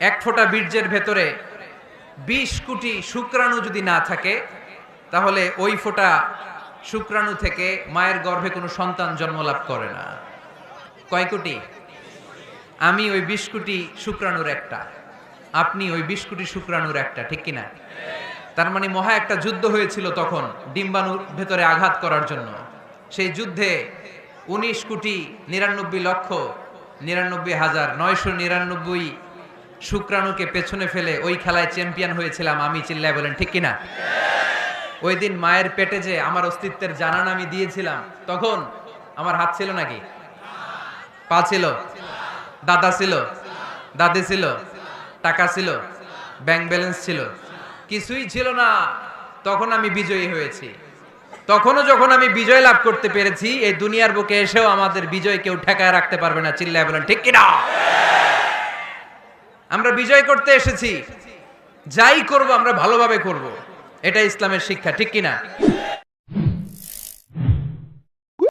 এক ফোঁটা বীর্যের ভেতরে 20 কোটি শুক্রাণু যদি না থাকে, তাহলে ওই ফোঁটা শুক্রাণু থেকে মায়ের গর্ভে কোনো সন্তান জন্মলাভ করে না। কয় কোটি? আমি ওই 20 কোটি শুক্রাণুর একটা, আপনি ওই 20 কোটি শুক্রাণুর একটা, ঠিক কিনা? তার মানে মহা একটা যুদ্ধ হয়েছিল তখন ডিম্বাণুর ভেতরে আঘাত করার জন্য। সেই যুদ্ধে 19,99,99,999 শুক্রাণুকে পেছনে ফেলে ওই খেলায় চ্যাম্পিয়ন হয়েছিলাম আমি। চিল্লায় বলেন ঠিক কিনা? ওই দিন মায়ের পেটে যে আমার অস্তিত্বের জানান আমি দিয়েছিলাম, তখন আমার হাত ছিল নাকি? পা ছিল? দাদা ছিল? দাদি ছিল? টাকা ছিল? ব্যাংক ব্যালেন্স ছিল? কিছুই ছিল না। তখন আমি বিজয়ী হয়েছি। তখনও যখন আমি বিজয় লাভ করতে পেরেছি, এই দুনিয়ার বুকে এসেও আমাদের বিজয় কেউ ঠেকায় রাখতে পারবে না। চিল্লায় বলেন ঠিক কিনা? আমরা বিজয় করতে এসেছি, যাই করব আমরা ভালোভাবে করব, এটা ইসলামের শিক্ষা, ঠিক কিনা?